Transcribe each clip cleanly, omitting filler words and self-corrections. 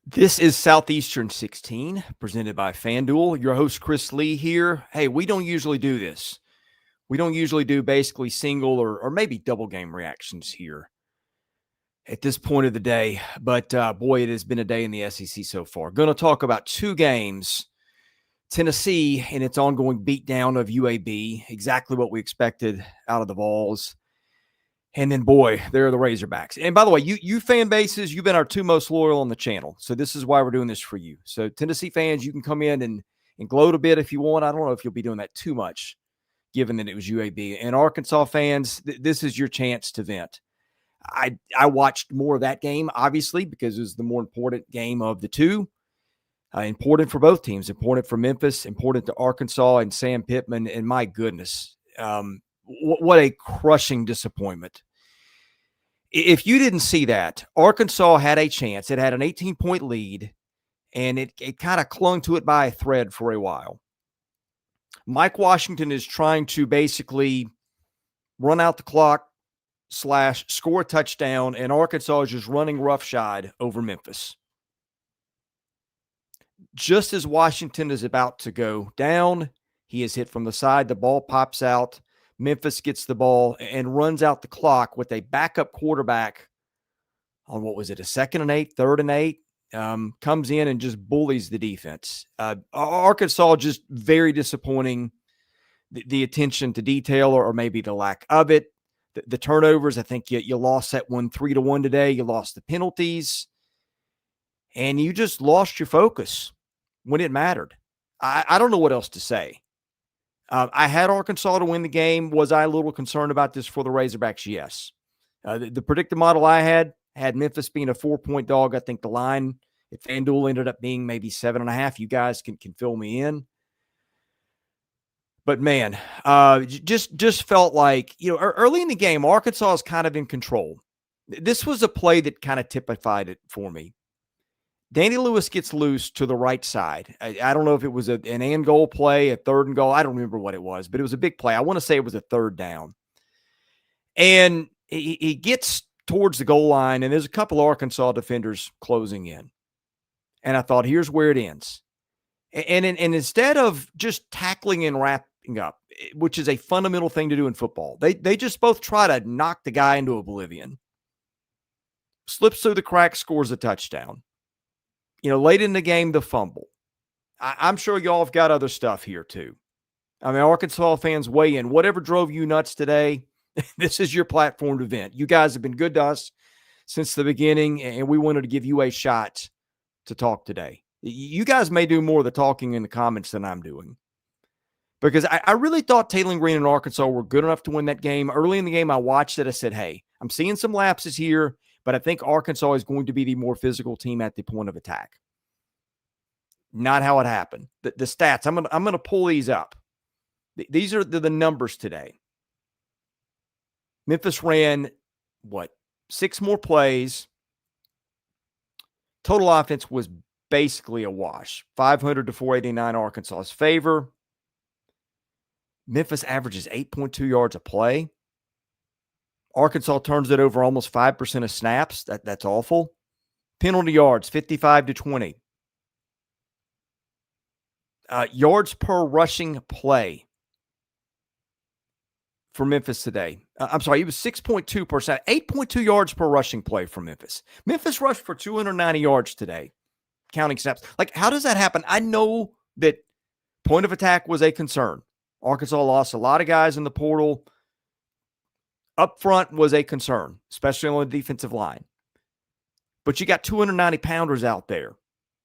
This is Southeastern 16, presented by FanDuel. Your host, Chris Lee, here. Hey, we don't usually do this. We don't usually do basically single or maybe double game reactions here at this point of the day. But boy, it has been a day in the SEC so far. Going to talk about two games. Tennessee and its ongoing beatdown of UAB, exactly what we expected out of the Vols. And then, boy, there are the Razorbacks. And by the way, you fan bases, you've been our two most loyal on the channel. So this is why we're doing this for you. So Tennessee fans, you can come in and gloat a bit if you want. I don't know if you'll be doing that too much, given that it was UAB. And Arkansas fans, this is your chance to vent. I watched more of that game, obviously, because it was the more important game of the two. Important for both teams. Important for Memphis. Important to Arkansas and Sam Pittman. And my goodness, what a crushing disappointment. If you didn't see that, Arkansas had a chance. It had an 18-point lead, and it kind of clung to it by a thread for a while. Mike Washington is trying to basically run out the clock / score a touchdown, and Arkansas is just running roughshod over Memphis. Just as Washington is about to go down, he is hit from the side. The ball pops out. Memphis gets the ball and runs out the clock with a backup quarterback on, what was it, a 2nd and 8, 3rd and 8, comes in and just bullies the defense. Arkansas just very disappointing, the attention to detail or maybe the lack of it. The turnovers, I think you lost that one 3-1 today. You lost the penalties, and you just lost your focus when it mattered. I don't know what else to say. I had Arkansas to win the game. Was I a little concerned about this for the Razorbacks? Yes. The predictive model I had Memphis being a 4-point dog. I think the line at FanDuel ended up being maybe 7.5. You guys can fill me in. But, man, just felt like, early in the game, Arkansas is kind of in control. This was a play that kind of typified it for me. Danny Lewis gets loose to the right side. I don't know if it was an and goal play, a 3rd and goal. I don't remember what it was, but it was a big play. I want to say it was a 3rd down. And he gets towards the goal line, and there's a couple Arkansas defenders closing in. And I thought, here's where it ends. And instead of just tackling and wrapping up, which is a fundamental thing to do in football, they just both try to knock the guy into oblivion. Slips through the cracks, scores a touchdown. Late in the game, the fumble. I'm sure y'all have got other stuff here too. I mean, Arkansas fans, weigh in. Whatever drove you nuts today, this is your platform to vent. You guys have been good to us since the beginning, and we wanted to give you a shot to talk today. You guys may do more of the talking in the comments than I'm doing, because I really thought Taylor Green and Arkansas were good enough to win that game. Early in the game, I watched it. I said, hey, I'm seeing some lapses here, but I think Arkansas is going to be the more physical team at the point of attack. Not how it happened. The stats, I'm going to pull these up. These are the numbers today. Memphis ran, 6 more plays. Total offense was basically a wash. 500 to 489 Arkansas's favor. Memphis averages 8.2 yards a play. Arkansas turns it over almost 5% of snaps. That's awful. Penalty yards, 55 to 20. Yards per rushing play for Memphis today. I'm sorry, it was 6.2%. 8.2 yards per rushing play for Memphis. Memphis rushed for 290 yards today, counting snaps. How does that happen? I know that point of attack was a concern. Arkansas lost a lot of guys in the portal. Up front was a concern, especially on the defensive line. But you got 290-pounders out there,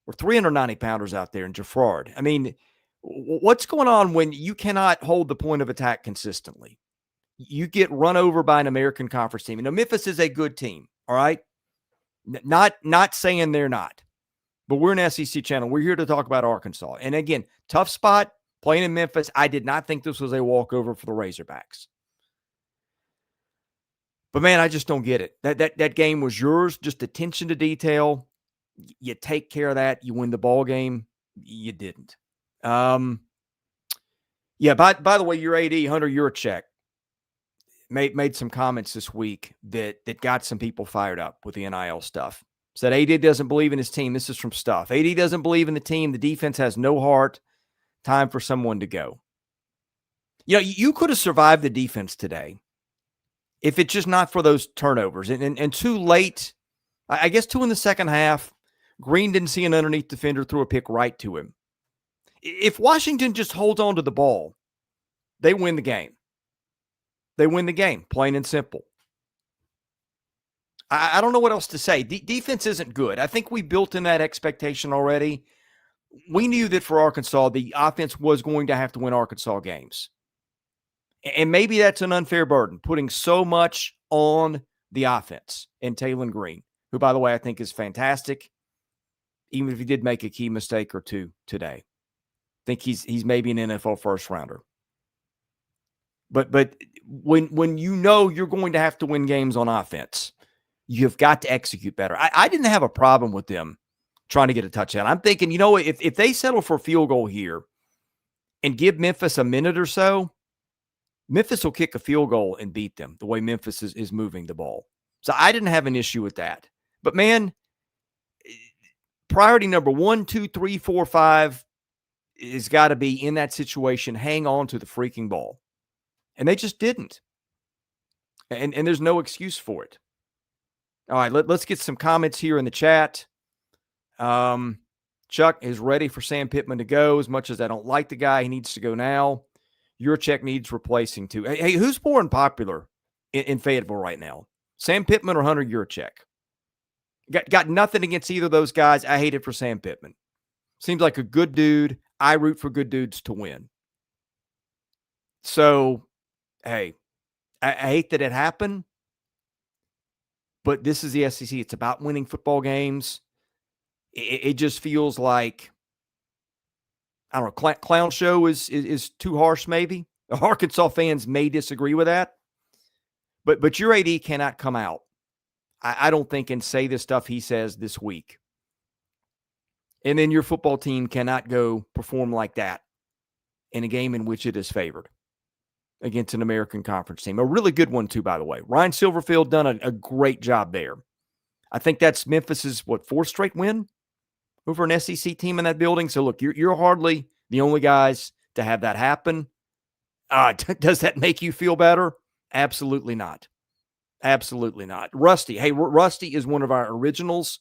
or 390-pounders out there in Jafrard. I mean, what's going on when you cannot hold the point of attack consistently? You get run over by an American Conference team. Memphis is a good team, all right? Not saying they're not. But we're an SEC channel. We're here to talk about Arkansas. And again, tough spot, playing in Memphis. I did not think this was a walkover for the Razorbacks. But, man, I just don't get it. That game was yours, just attention to detail. You take care of that. You win the ball game. You didn't. Yeah, by the way, your AD, Hunter Yurachek, made some comments this week that got some people fired up with the NIL stuff. Said AD doesn't believe in his team. This is from Stuff. AD doesn't believe in the team. The defense has no heart. Time for someone to go. You know, you could have survived the defense today if it's just not for those turnovers. And too late, I guess 2 in the second half, Green didn't see an underneath defender, threw a pick right to him. If Washington just holds on to the ball, they win the game. They win the game, plain and simple. I don't know what else to say. Defense isn't good. I think we built in that expectation already. We knew that for Arkansas, the offense was going to have to win Arkansas games. And maybe that's an unfair burden, putting so much on the offense and Taylor Green, who, by the way, I think is fantastic, even if he did make a key mistake or two today. I think he's maybe an NFL first rounder. But when you know you're going to have to win games on offense, you've got to execute better. I didn't have a problem with them trying to get a touchdown. I'm thinking, you know, if they settle for a field goal here and give Memphis a minute or so, Memphis will kick a field goal and beat them the way Memphis is moving the ball. So I didn't have an issue with that. But, man, priority number 1, 2, 3, 4, 5 has got to be in that situation, hang on to the freaking ball. And they just didn't. And there's no excuse for it. All right, let's get some comments here in the chat. Chuck is ready for Sam Pittman to go. As much as I don't like the guy, he needs to go now. Yurchek needs replacing too. Hey, who's more unpopular in Fayetteville right now? Sam Pittman or Hunter Yurchek? Got nothing against either of those guys. I hate it for Sam Pittman. Seems like a good dude. I root for good dudes to win. So, hey, I hate that it happened. But this is the SEC. It's about winning football games. It just feels like, I don't know, clown show is too harsh maybe. Arkansas fans may disagree with that. But your AD cannot come out, I don't think, and say the stuff he says this week. And then your football team cannot go perform like that in a game in which it is favored against an American Conference team. A really good one, too, by the way. Ryan Silverfield done a great job there. I think that's Memphis's, 4th straight win over an SEC team in that building. So, look, you're hardly the only guys to have that happen. Does that make you feel better? Absolutely not. Absolutely not. Rusty. Hey, Rusty is one of our originals.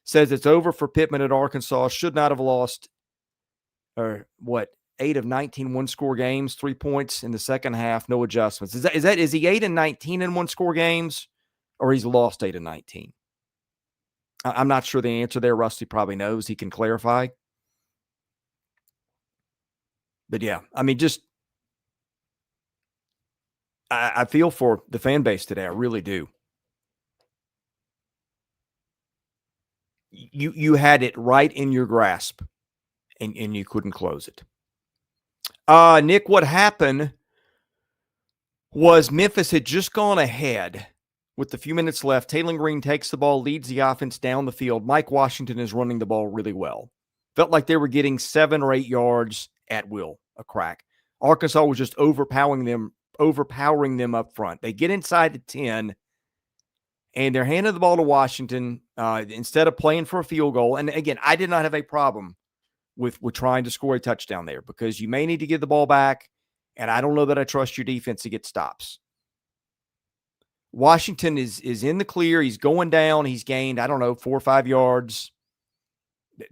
Says it's over for Pittman at Arkansas. Should not have lost, 8 of 19 one-score games, 3 points in the second half, no adjustments. Is he 8 and 19 in one-score games, or he's lost 8 and 19? I'm not sure the answer there. Rusty probably knows. He can clarify. But yeah, I mean, just I feel for the fan base today. I really do. You had it right in your grasp, and you couldn't close it. Nick, what happened was Memphis had just gone ahead with a few minutes left. Taylor Green takes the ball, leads the offense down the field. Mike Washington is running the ball really well. Felt like they were getting 7 or 8 yards at will, a crack. Arkansas was just overpowering them up front. They get inside the 10, and they're handing the ball to Washington instead of playing for a field goal. And again, I did not have a problem with trying to score a touchdown there, because you may need to give the ball back, and I don't know that I trust your defense to get stops. Washington is in the clear. He's going down. He's gained, 4 or 5 yards.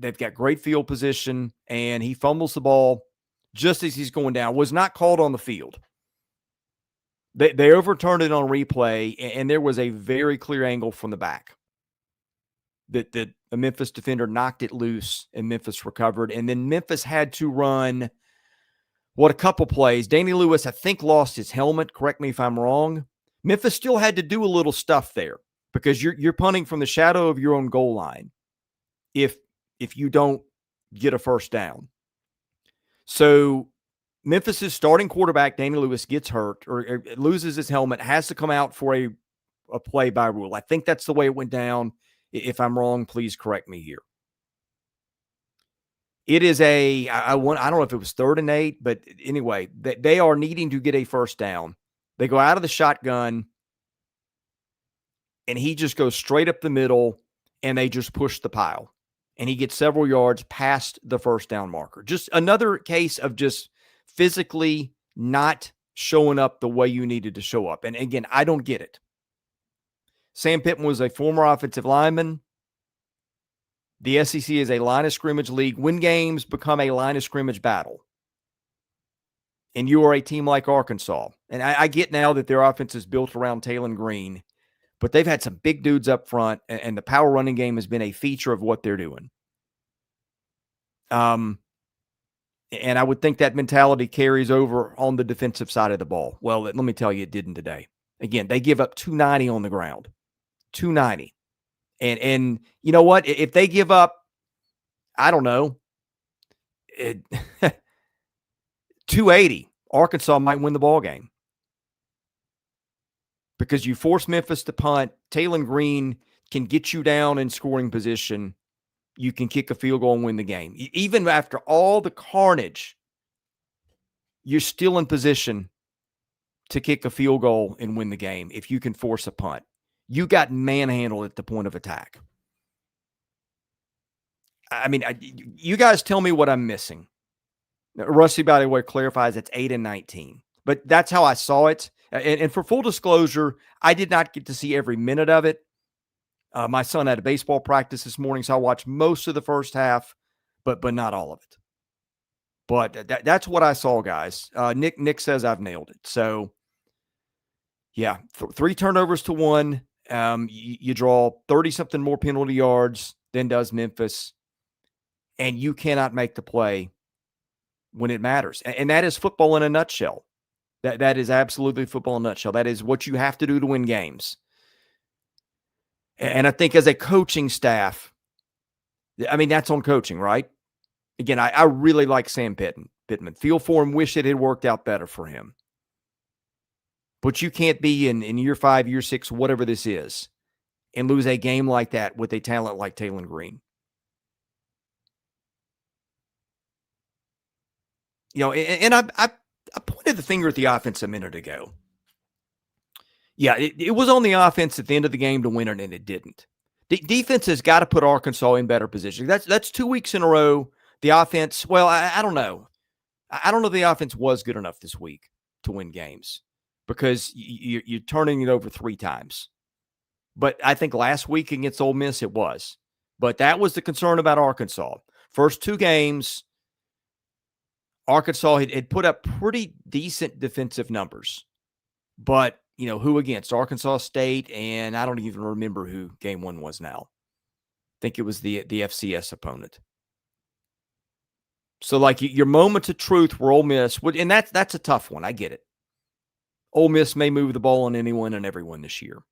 They've got great field position, and he fumbles the ball just as he's going down. Was not called on the field. They overturned it on replay, and there was a very clear angle from the back that the Memphis defender knocked it loose, and Memphis recovered. And then Memphis had to run, a couple plays. Danny Lewis, I think, lost his helmet. Correct me if I'm wrong. Memphis still had to do a little stuff there, because you're punting from the shadow of your own goal line if you don't get a first down. So Memphis's starting quarterback, Danny Lewis, gets hurt or loses his helmet, has to come out for a play by rule. I think that's the way it went down. If I'm wrong, please correct me here. It is I don't know if it was 3rd and 8, but anyway, they are needing to get a first down. They go out of the shotgun, and he just goes straight up the middle and they just push the pile. And he gets several yards past the first down marker. Just another case of just physically not showing up the way you needed to show up. And again, I don't get it. Sam Pittman was a former offensive lineman. The SEC is a line of scrimmage league. Win games become a line of scrimmage battle. And you are a team like Arkansas. And I get now that their offense is built around Taylon Green, but they've had some big dudes up front, and the power running game has been a feature of what they're doing. And I would think that mentality carries over on the defensive side of the ball. Well, let me tell you, it didn't today. Again, they give up 290 on the ground. 290. And you know what? If they give up, I don't know, 280, Arkansas might win the ball game. Because you force Memphis to punt. Taylon Green can get you down in scoring position. You can kick a field goal and win the game. Even after all the carnage, you're still in position to kick a field goal and win the game if you can force a punt. You got manhandled at the point of attack. I mean, you guys tell me what I'm missing. Rusty, by the way, clarifies it's 8-19. But that's how I saw it. And for full disclosure, I did not get to see every minute of it. My son had a baseball practice this morning, so I watched most of the first half, but not all of it. But that's what I saw, guys. Nick says I've nailed it. So, yeah, 3 turnovers to 1. You draw 30-something more penalty yards than does Memphis, and you cannot make the play when it matters. And that is football in a nutshell. That is absolutely football in a nutshell. That is what you have to do to win games. And I think as a coaching staff, I mean, that's on coaching, right? Again, I really like Sam Pittman. Feel for him, wish it had worked out better for him. But you can't be in year 5, year 6, whatever this is, and lose a game like that with a talent like Taylon Green. You know, and I pointed the finger at the offense a minute ago. Yeah, it was on the offense at the end of the game to win it, and it didn't. The defense has got to put Arkansas in better position. That's 2 weeks in a row. The offense, well, I don't know. I don't know if the offense was good enough this week to win games because you're turning it over 3 times. But I think last week against Ole Miss it was. But that was the concern about Arkansas. First 2 games, Arkansas had put up pretty decent defensive numbers. But, you know, who against? Arkansas State, and I don't even remember who game 1 was now. I think it was the FCS opponent. So, like, your moments of truth were Ole Miss, and that's a tough one. I get it. Ole Miss may move the ball on anyone and everyone this year.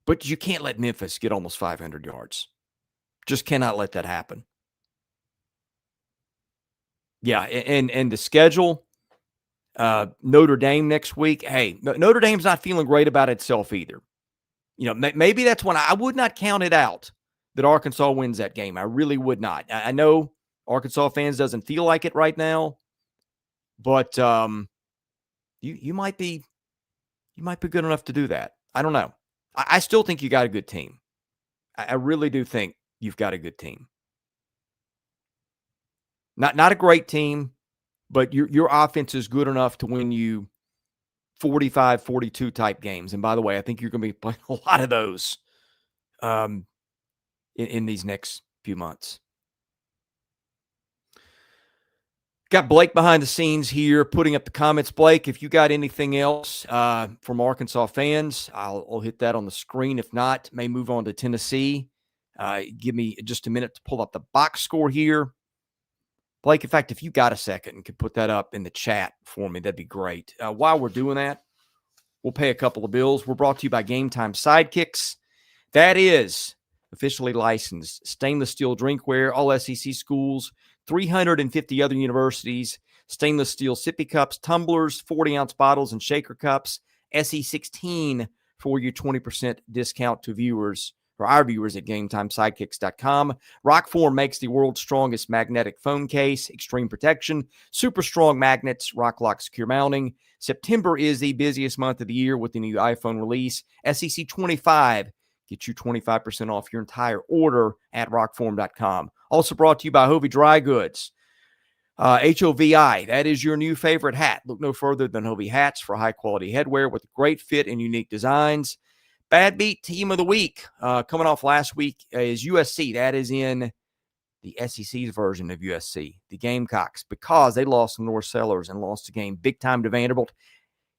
But you can't let Memphis get almost 500 yards. Just cannot let that happen. Yeah, and the schedule, Notre Dame next week. Hey, Notre Dame's not feeling great about itself either. You know, maybe that's when I would not count it out that Arkansas wins that game. I really would not. I know Arkansas fans doesn't feel like it right now, but you might be good enough to do that. I don't know. I still think you got a good team. I really do think you've got a good team. Not a great team, but your offense is good enough to win you 45, 42 type games. And by the way, I think you're going to be playing a lot of those in these next few months. Got Blake behind the scenes here putting up the comments. Blake, if you got anything else from Arkansas fans, I'll hit that on the screen. If not, may move on to Tennessee. Give me just a minute to pull up the box score here. Blake, in fact, if you got a second and could put that up in the chat for me, that'd be great. While we're doing that, we'll pay a couple of bills. We're brought to you by GameTime SIDEKICKS. That is officially licensed stainless steel drinkware, all SEC schools, 350 other universities, stainless steel sippy cups, tumblers, 40-ounce bottles, and shaker cups, SE16 for your 20% discount to viewers, for our viewers at GameTimeSidekicks.com. ROKFORM makes the world's strongest magnetic phone case, extreme protection, super strong magnets, RockLock secure mounting. September is the busiest month of the year with the new iPhone release. SEC 25 Get you 25% off your entire order at ROKFORM.com. Also brought to you by HOVI Dry Goods. HOVI, that is your new favorite hat. Look no further than HOVI hats for high-quality headwear with great fit and unique designs. Bad Beat Team of the Week, coming off last week, is USC. That is in the SEC's version of USC, the Gamecocks, because they lost to North Sellers and lost the game big time to Vanderbilt.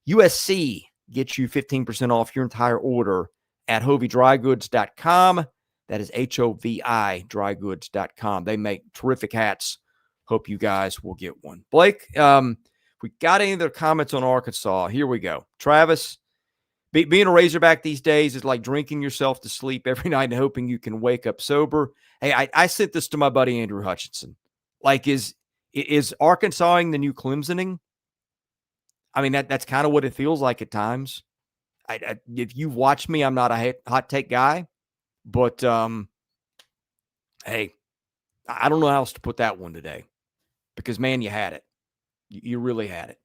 USC gets you 15% off your entire order at HOVIDryGoods.com. That is HOVI drygoods.com. They make terrific hats. Hope you guys will get one. Blake, we got any other comments on Arkansas? Here we go. Travis, being a Razorback these days is like drinking yourself to sleep every night and hoping you can wake up sober. Hey, I sent this to my buddy Andrew Hutchinson. Like, is Arkansas-ing the new Clemsoning? I mean, that's kind of what it feels like at times. If you've watched me, I'm not a hot take guy, but hey, I don't know how else to put that one today because, man, you had it. You really had it.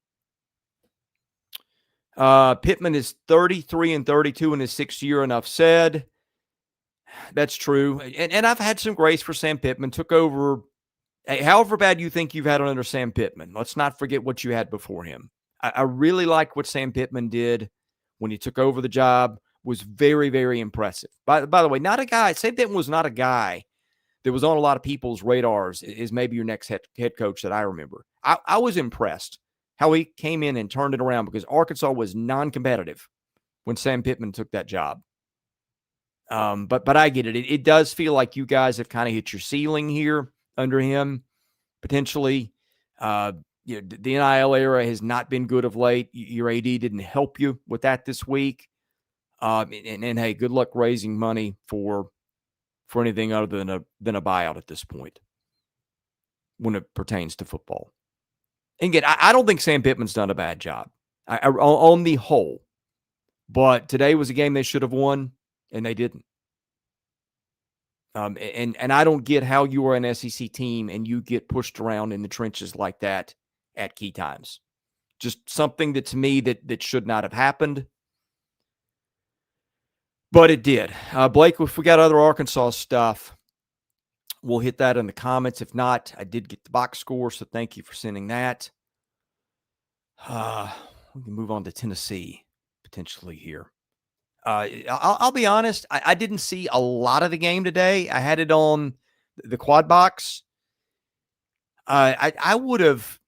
Pittman is 33-32 in his 6th year, enough said. That's true. And I've had some grace for Sam Pittman. Took over. Hey, however bad you think you've had under Sam Pittman, let's not forget what you had before him. I really like what Sam Pittman did when he took over the job. Was very, very impressive. By the way, not a guy. Sam Pittman was not a guy that was on a lot of people's radars as maybe your next head coach that I remember. I was impressed how he came in and turned it around because Arkansas was non-competitive when Sam Pittman took that job. But I get it. It does feel like you guys have kind of hit your ceiling here under him, potentially. The NIL era has not been good of late. Your AD didn't help you with that this week. And hey, good luck raising money for anything other than a buyout at this point when it pertains to football. And again, I don't think Sam Pittman's done a bad job on the whole. But today was a game they should have won, and they didn't. And I don't get how you are an SEC team and you get pushed around in the trenches like that at key times. Just something that to me that should not have happened. But it did. Blake, if we got other Arkansas stuff, we'll hit that in the comments. If not, I did get the box score, so thank you for sending that. We can move on to Tennessee potentially here. I'll be honest, I didn't see a lot of the game today. I had it on the quad box. I would have,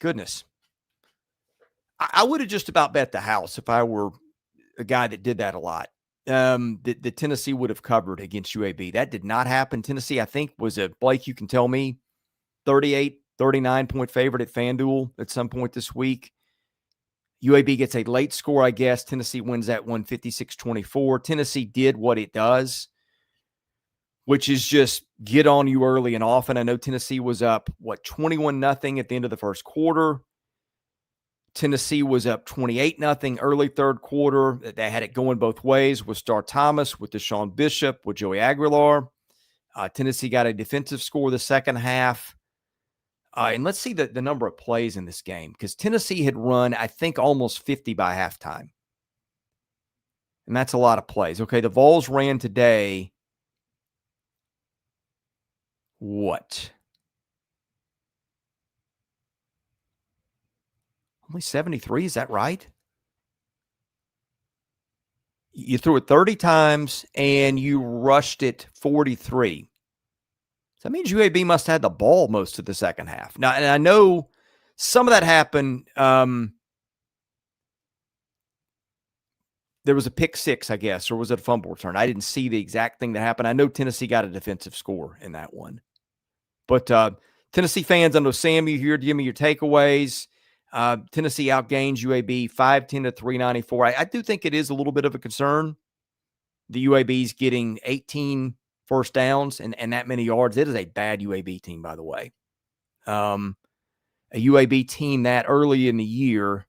I would have just about bet the house if I were a guy that did that a lot. The Tennessee would have covered against UAB. That did not happen. Tennessee, I think, was Blake, you can tell me, 38, 39-point favorite at FanDuel at some point this week. UAB gets a late score, I guess. Tennessee wins that one 56-24. Tennessee did what it does, which is just get on you early and often. I know Tennessee was up, 21-0 at the end of the first quarter. Tennessee was up 28-0 early third quarter. They had it going both ways with Star Thomas, with Deshaun Bishop, with Joey Aguilar. Tennessee got a defensive score the second half. And let's see the number of plays in this game, because Tennessee had run, I think, almost 50 by halftime. And that's a lot of plays. Okay, the Vols ran today, what? Only 73, is that right? You threw it 30 times, and you rushed it 43. That means UAB must have had the ball most of the second half. Now, and I know some of that happened. There was a pick six, I guess, or was it a fumble return? I didn't see the exact thing that happened. I know Tennessee got a defensive score in that one. But Tennessee fans, I know Sam, you here to give me your takeaways. Tennessee outgains UAB 510 to 394. I do think it is a little bit of a concern. The UAB's getting 18 first downs and that many yards. It is a bad UAB team, by the way. A UAB team that early in the year.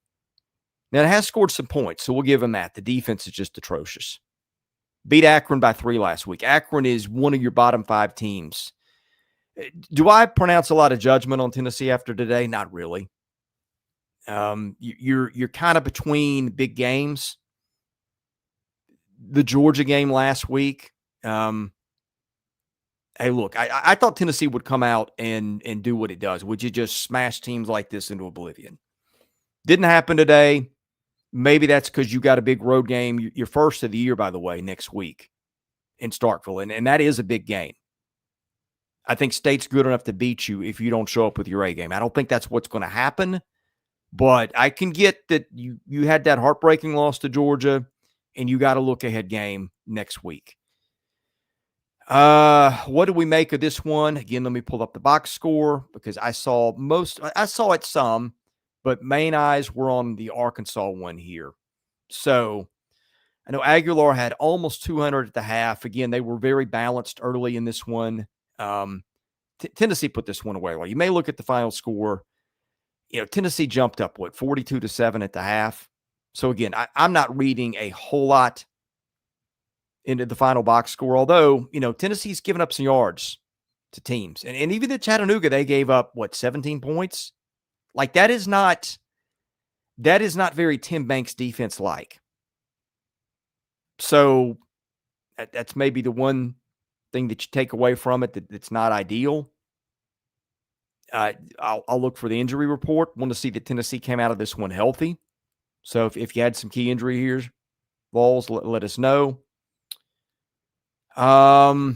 Now, it has scored some points, so we'll give them that. The defense is just atrocious. Beat Akron by 3 last week. Akron is one of your bottom 5 teams. Do I pronounce a lot of judgment on Tennessee after today? Not really. You're kind of between big games. the Georgia game last week. Hey, look, I thought Tennessee would come out and do what it does. Would you just smash teams like this into oblivion? Didn't happen today. Maybe that's because you got a big road game. Your first of the year, by the way, next week in Starkville. And that is a big game. I think State's good enough to beat you if you don't show up with your A game. I don't think that's what's going to happen. But I can get that you had that heartbreaking loss to Georgia, and you got a look-ahead game next week. What do we make of this one? Again, let me pull up the box score because I saw it some, but main eyes were on the Arkansas one here. So I know Aguilar had almost 200 at the half. Again, they were very balanced early in this one. Tennessee put this one away. Well, you may look at the final score. Tennessee jumped up, 42-7 at the half. So again, I'm not reading a whole lot into the final box score, although, Tennessee's given up some yards to teams. And even at Chattanooga, they gave up, 17 points? Like, that is not very Tim Banks defense like. So that's maybe the one thing that you take away from it that's not ideal. I'll look for the injury report. Want to see that Tennessee came out of this one healthy. So if you had some key injury here, Vols, let us know. Aguilar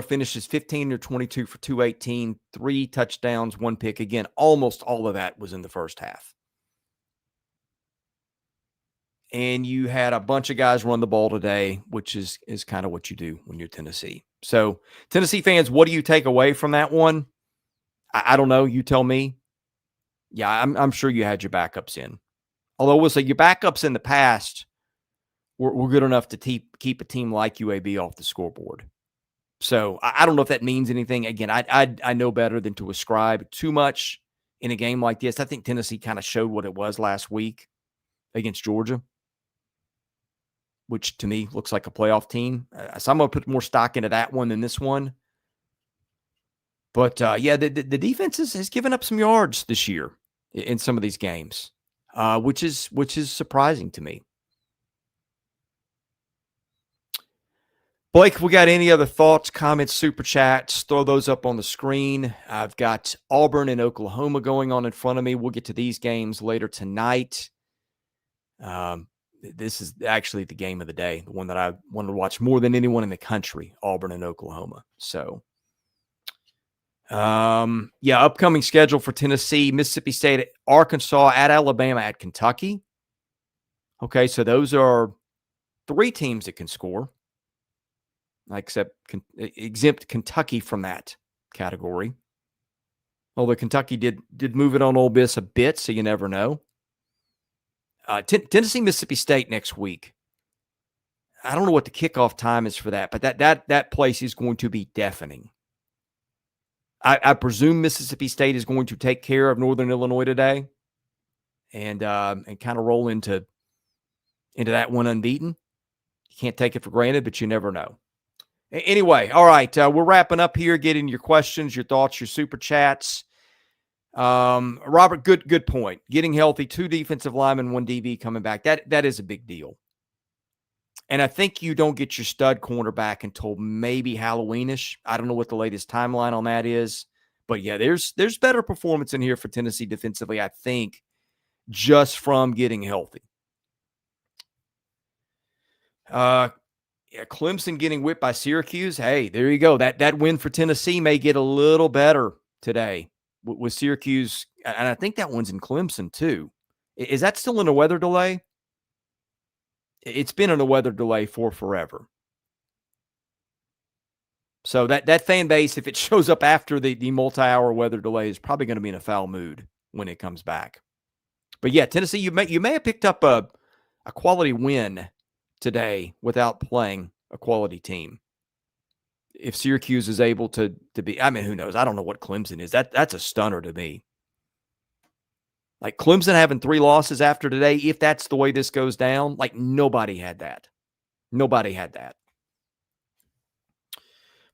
finishes 15-22 for 218, 3 touchdowns, 1 pick. Again, almost all of that was in the first half. And you had a bunch of guys run the ball today, which is kind of what you do when you're Tennessee. So, Tennessee fans, what do you take away from that one? I don't know. You tell me. Yeah, I'm sure you had your backups in. Although we'll say your backups in the past were good enough to keep a team like UAB off the scoreboard. So I don't know if that means anything. Again, I know better than to ascribe too much in a game like this. I think Tennessee kind of showed what it was last week against Georgia, which to me looks like a playoff team. So I'm going to put more stock into that one than this one. But, yeah, the defense has given up some yards this year in some of these games, which is surprising to me. Blake, we got any other thoughts, comments, super chats? Throw those up on the screen. I've got Auburn and Oklahoma going on in front of me. We'll get to these games later tonight. This is actually the game of the day, the one that I want to watch more than anyone in the country, Auburn and Oklahoma. So, yeah, upcoming schedule for Tennessee, Mississippi State, Arkansas, at Alabama, at Kentucky. Okay, so those are 3 teams that can score. Exempt Kentucky from that category. Although Kentucky did move it on Ole Miss a bit, so you never know. Tennessee, Mississippi State next week. I don't know what the kickoff time is for that, but that place is going to be deafening. I presume Mississippi State is going to take care of Northern Illinois today, and kind of roll into that one unbeaten. You can't take it for granted, but you never know. Anyway, all right, we're wrapping up here, getting your questions, your thoughts, your super chats. Robert, good point. Getting healthy, 2 defensive linemen, 1 DB coming back. That is a big deal. And I think you don't get your stud cornerback until maybe Halloweenish. I don't know what the latest timeline on that is. But, yeah, there's better performance in here for Tennessee defensively, I think, just from getting healthy. Yeah, Clemson getting whipped by Syracuse. Hey, there you go. That win for Tennessee may get a little better today with Syracuse. And I think that one's in Clemson too. Is that still in a weather delay? It's been in a weather delay for forever. So that fan base, if it shows up after the multi-hour weather delay, is probably going to be in a foul mood when it comes back. But yeah, Tennessee, you may have picked up a quality win today without playing a quality team. If Syracuse is able to be, I mean, who knows? I don't know what Clemson is. That's a stunner to me. Like Clemson having 3 losses after today, if that's the way this goes down, like nobody had that. Nobody had that.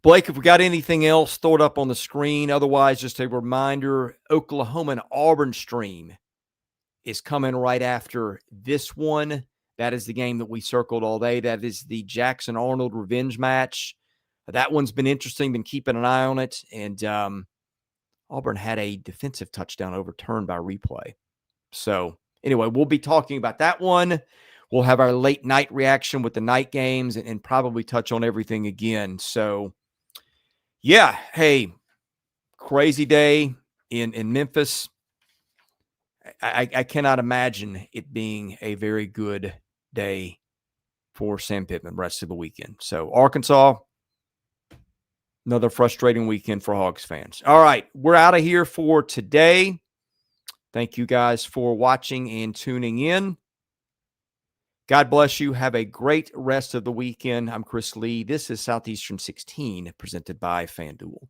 Blake, if we got anything else, throw it up on the screen. Otherwise, just a reminder, Oklahoma and Auburn stream is coming right after this one. That is the game that we circled all day. That is the Jackson Arnold revenge match. That one's been interesting. Been keeping an eye on it. And Auburn had a defensive touchdown overturned by replay. So anyway, we'll be talking about that one. We'll have our late night reaction with the night games and probably touch on everything again. So yeah, hey, crazy day in Memphis. I cannot imagine it being a very good day for Sam Pittman rest of the weekend. So Arkansas, another frustrating weekend for Hogs fans. All right, we're out of here for today. Thank you guys for watching and tuning in. God bless you. Have a great rest of the weekend. I'm Chris Lee. This is Southeastern 16 presented by FanDuel.